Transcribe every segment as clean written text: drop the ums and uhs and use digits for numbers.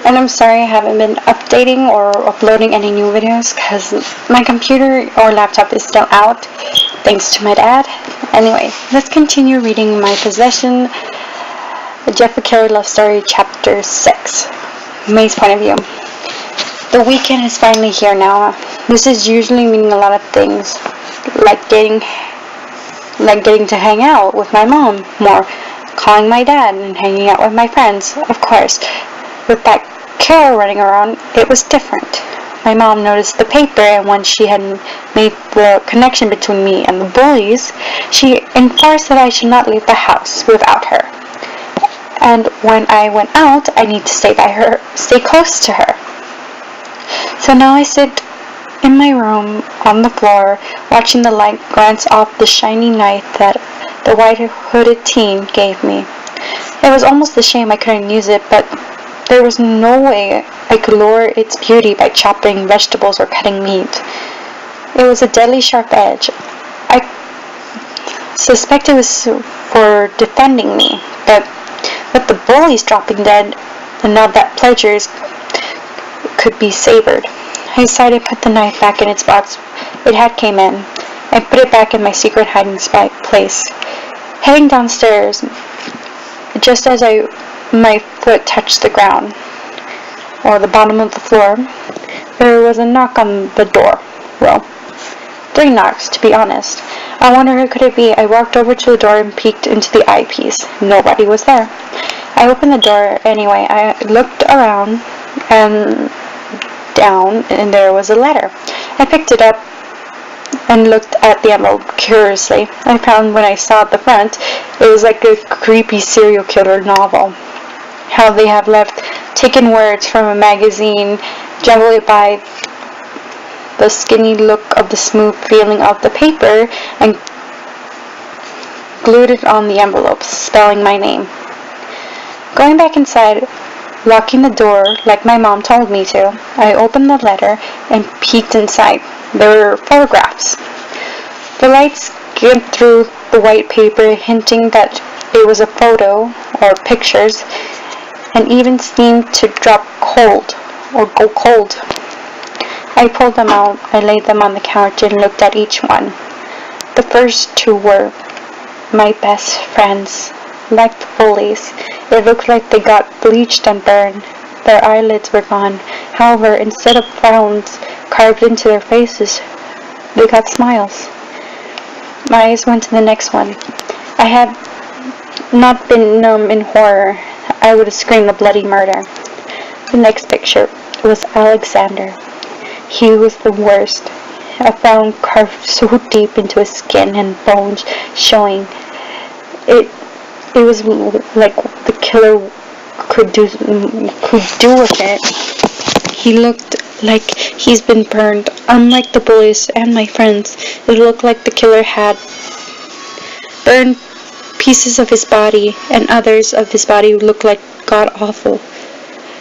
And I'm sorry I haven't been updating or uploading any new videos because my computer or laptop is still out, thanks to my dad. Anyway, let's continue reading my possession, Jeffrey Carey Love Story, Chapter 6, May's Point of View. The weekend is finally here now. This is usually meaning a lot of things, like getting to hang out with my mom more, calling my dad, and hanging out with my friends, of course. With that Carol running around, it was different. My mom noticed the paper, and once she had made the connection between me and the bullies, she enforced that I should not leave the house without her. And when I went out, I need to stay close to her. So now I sit in my room on the floor, watching the light glance off the shiny knife that the white-hooded teen gave me. It was almost a shame I couldn't use it, but there was no way I could lure its beauty by chopping vegetables or cutting meat. It was a deadly sharp edge. I suspect it was for defending me, but with the bullies dropping dead, and now that pleasures could be savored, I decided to put the knife back in its box it had came in, and put it back in my secret hiding place. Heading downstairs, just as my foot touched the ground, or the bottom of the floor, there was a knock on the door. Well, 3 knocks, to be honest. I wondered who could it be. I walked over to the door and peeked into the eyepiece. Nobody was there. I opened the door anyway. I looked around and down, and there was a letter. I picked it up and looked at the envelope curiously. I found when I saw the front, it was like a creepy serial killer novel. How they have taken words from a magazine, jumbled it by the skinny look of the smooth feeling of the paper, and glued it on the envelope, spelling my name. Going back inside, locking the door like my mom told me to, I opened the letter and peeked inside. There were photographs. The light skimmed through the white paper, hinting that it was a photo or pictures, and even seemed to drop cold or go cold. I pulled them out. I laid them on the couch and looked at each one. The first 2 were my best friends. Like the bullies, it looked like they got bleached and burned. Their eyelids were gone. However, instead of frowns carved into their faces, they got smiles. My eyes went to the next one. I had not been numb in horror. I would have screamed a bloody murder. The next picture was Alexander. He was the worst. A frown carved so deep into his skin and bones showing. It was like the killer could do with it. He looked like he's been burned. Unlike the bullies and my friends, it looked like the killer had burned pieces of his body, and others of his body looked like god-awful.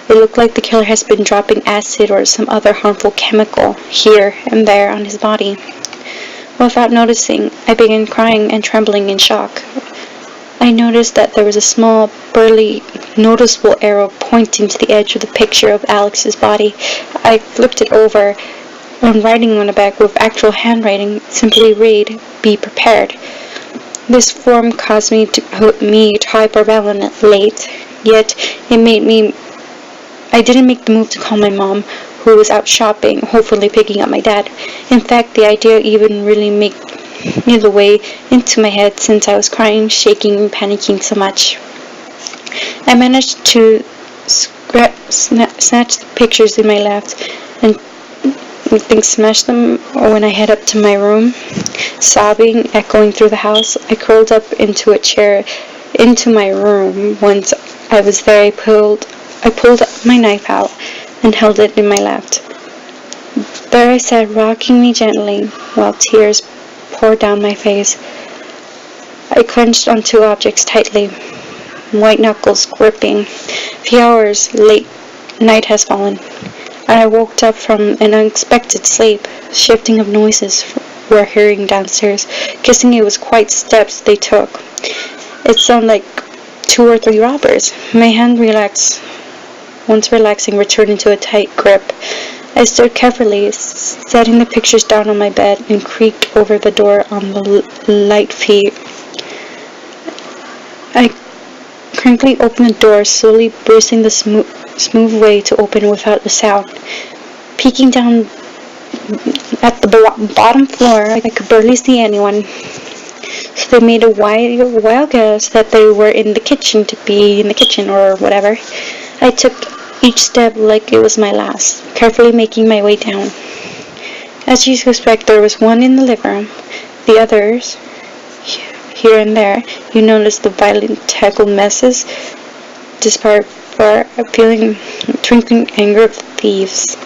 It looked like the killer has been dropping acid or some other harmful chemical here and there on his body. Without noticing, I began crying and trembling in shock. I noticed that there was a small, burly, noticeable arrow pointing to the edge of the picture of Alex's body. I flipped it over, and writing on the back with actual handwriting simply read, "Be prepared." This form caused me to hyperventilate, yet I didn't make the move to call my mom, who was out shopping, hopefully picking up my dad. In fact, the idea even really made the way into my head since I was crying, shaking, and panicking so much. I managed to snatch the pictures in my lap and smash them when I head up to my room, sobbing, echoing through the house. I curled up into a chair into my room. Once I was there, I pulled my knife out and held it in my lap. There I sat, rocking me gently, while tears poured down my face. I clenched on 2 objects tightly, white knuckles gripping. A few hours late, night has fallen, and I woke up from an unexpected sleep. Shifting of noises were hearing downstairs. Guessing it was quite steps they took. It sounded like 2 or 3 robbers. My hand relaxed once relaxing, returned into a tight grip. I stood carefully, setting the pictures down on my bed, and creaked over the door on the light feet. I crankily opened the door, slowly bracing the smooth way to open without a sound. Peeking down at the bottom floor, I could barely see anyone, so they made a wild guess that they were in the kitchen to be in the kitchen or whatever. I took each step like it was my last, carefully making my way down. As you suspect, there was one in the living room. The others, here and there, you noticed the violent tangled messes, despite feeling twinkling anger of thieves.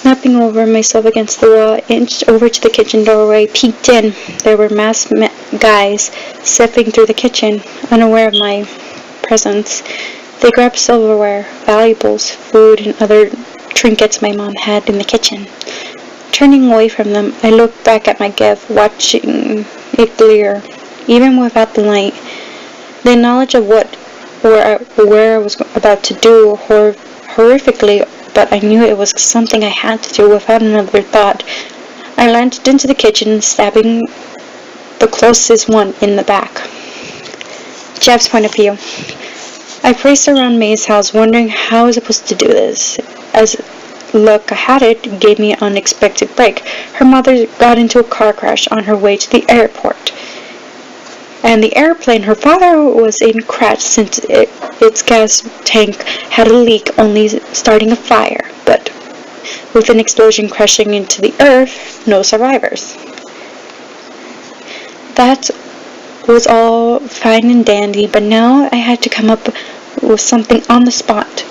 Snapping over myself against the wall, I inched over to the kitchen doorway, peeked in. There were masked guys stepping through the kitchen, unaware of my presence. They grabbed silverware, valuables, food, and other trinkets my mom had in the kitchen. Turning away from them, I looked back at my gift, watching it glare, even without the light. The knowledge of where I was about to do horrifically, but I knew it was something I had to do without another thought. I lunged into the kitchen, stabbing the closest one in the back. Jeff's point of view. I paced around May's house, wondering how I was supposed to do this. As luck had it, gave me an unexpected break. Her mother got into a car crash on her way to the airport. And the airplane her father was in crashed since its gas tank had a leak, only starting a fire. But with an explosion crashing into the earth, no survivors. That was all fine and dandy, but now I had to come up with something on the spot.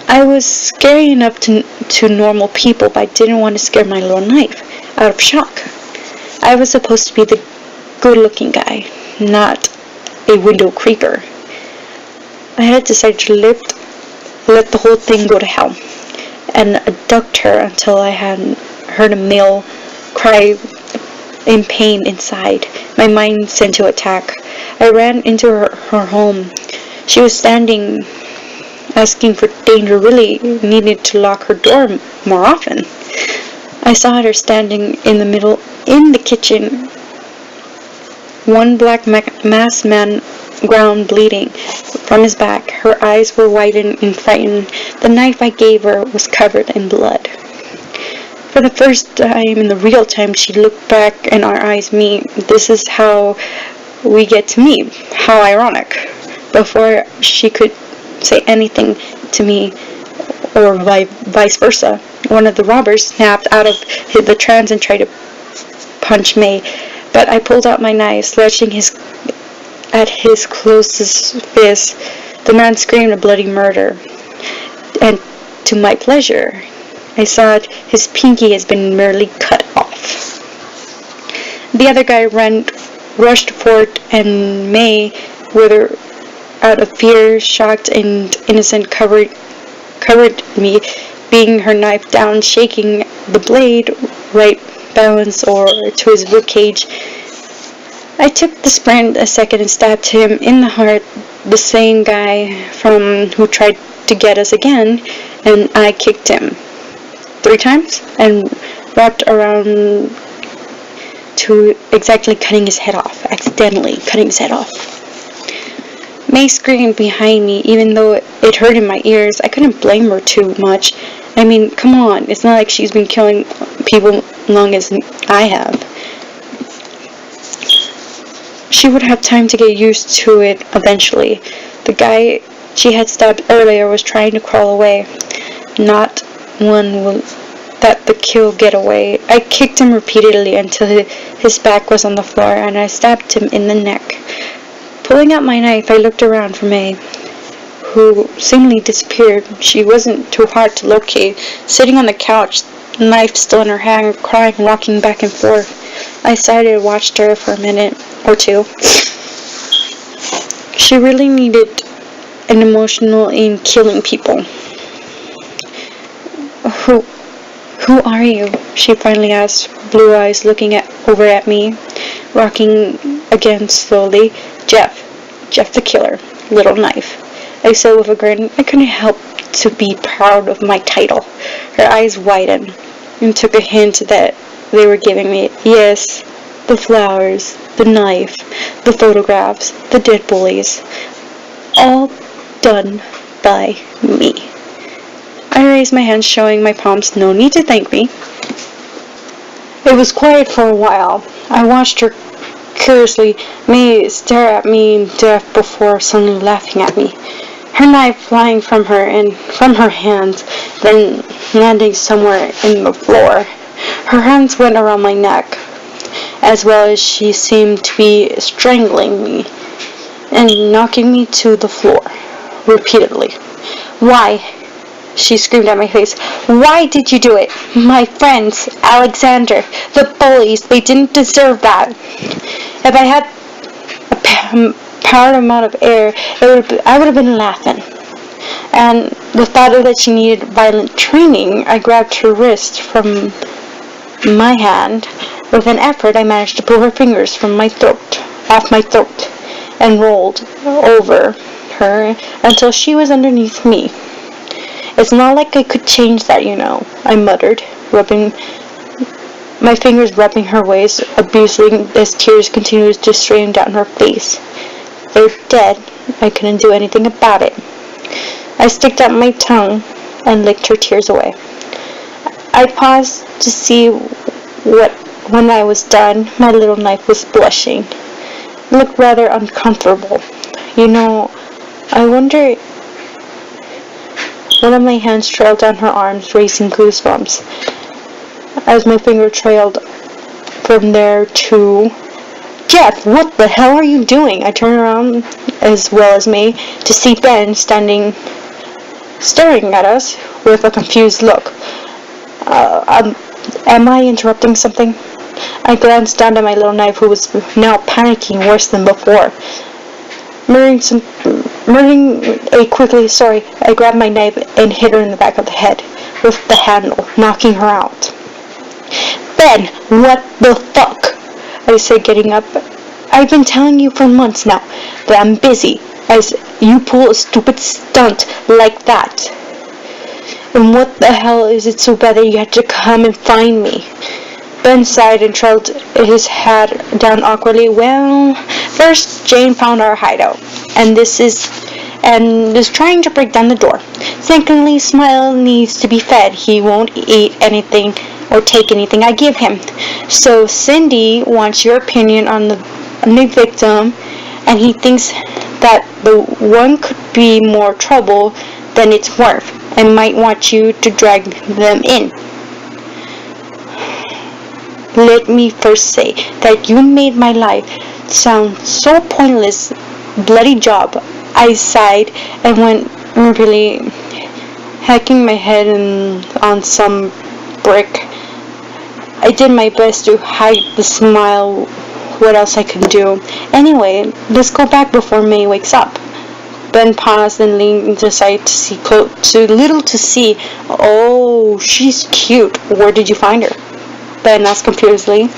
I was scary enough to normal people, but I didn't want to scare my little knife out of shock. I was supposed to be the good-looking guy, not a window creeper. I had decided to let the whole thing go to hell, and abduct her until I had heard a male cry in pain inside. My mind sent to attack. I ran into her home. She was standing, asking for danger, really needed to lock her door more often. I saw her standing in the kitchen. One black masked man ground bleeding from his back. Her eyes were widened and frightened. The knife I gave her was covered in blood. For the first time in the real time, she looked back and our eyes meet. This is how we get to meet. How ironic. Before she could say anything to me, or vice versa, one of the robbers snapped out of the trance and tried to punch May. But I pulled out my knife, slashing at his closest fist. The man screamed a bloody murder. And to my pleasure, I saw his pinky has been merely cut off. The other guy rushed forward, and May, whether out of fear, shocked, and innocent, covered me, beating her knife down, shaking the blade right balance or to his ribcage. I took the sprint a second and stabbed him in the heart, the same guy who tried to get us again, and I kicked him 3 times and wrapped around to exactly accidentally cutting his head off. May screamed behind me, even though it hurt in my ears. I couldn't blame her too much. I mean, come on, it's not like she's been killing people long as I have. She would have time to get used to it eventually. The guy she had stabbed earlier was trying to crawl away. Not one will let the kill get away. I kicked him repeatedly until his back was on the floor, and I stabbed him in the neck. Pulling out my knife, I looked around for May, who seemingly disappeared. She wasn't too hard to locate, sitting on the couch, the knife still in her hand, crying, rocking back and forth. I sighed and watched her for a minute or two. She really needed an emotional in killing people. Who are you? She finally asked, blue eyes looking over at me, rocking again slowly. Jeff. Jeff the killer, little knife, I said with a grin. I couldn't help to be proud of my title. Her eyes widened and took a hint that they were giving me. Yes, the flowers, the knife, the photographs, the dead bullies, all done by me. I raised my hands, showing my palms. No need to thank me. It was quiet for a while. I watched her curiously, May stare at me in death before suddenly laughing at me. Her knife flying from her hands, then landing somewhere in the floor. Her hands went around my neck, as well as she seemed to be strangling me and knocking me to the floor repeatedly. Why? She screamed at my face. Why did you do it? My friends, Alexander, the bullies, they didn't deserve that. If I had a power amount of air, I would have been laughing. And the thought of that she needed violent training, I grabbed her wrist from my hand. With an effort, I managed to pull her fingers off my throat, and rolled over her until she was underneath me. It's not like I could change that, I muttered, rubbing my fingers rubbing her waist, abusing as tears continued to stream down her face. They're dead. I couldn't do anything about it. I sticked out my tongue and licked her tears away. I paused to see when I was done, my little knife was blushing. It looked rather uncomfortable. I wonder. One of my hands trailed down her arms, raising goosebumps. As my finger trailed from there to... Jeff, what the hell are you doing? I turned around, as well as me, to see Ben staring at us with a confused look. Am I interrupting something? I glanced down at my little knife, who was now panicking worse than before. I grabbed my knife and hit her in the back of the head with the handle, knocking her out. Ben, what the fuck? I said, getting up. I've been telling you for months now that I'm busy. You pull a stupid stunt like that. And what the hell is it so bad that you had to come and find me? Ben sighed and trailed his hat down awkwardly. Well, first Jane found our hideout, and is trying to break down the door. Secondly, Smile needs to be fed. He won't eat anything or take anything I give him. So Cindy wants your opinion on the victim, and he thinks that the one could be more trouble than it's worth, and might want you to drag them in. Let me first say that you made my life sound so pointless. Bloody job. I sighed and went really hacking my head on some brick. I did my best to hide the smile. What else I could do? Anyway, let's go back before May wakes up. Ben paused and leaned aside to see. Oh, she's cute. Where did you find her? Ben asked curiously.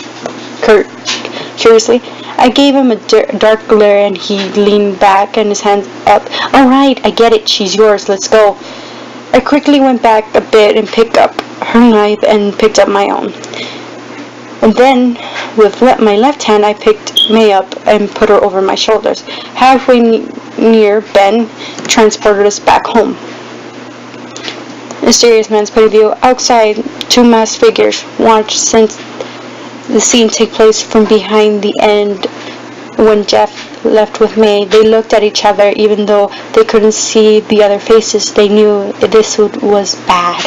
I gave him a dark glare, and he leaned back and his hands up. All right, I get it. She's yours. Let's go. I quickly went back a bit and picked up her knife and picked up my own. And then, with my left hand, I picked May up and put her over my shoulders. Halfway near, Ben transported us back home. Mysterious man's point of view. Outside, two masked figures watched since the scene take place from behind the end. When Jeff left with May, they looked at each other. Even though they couldn't see the other faces, they knew this was bad.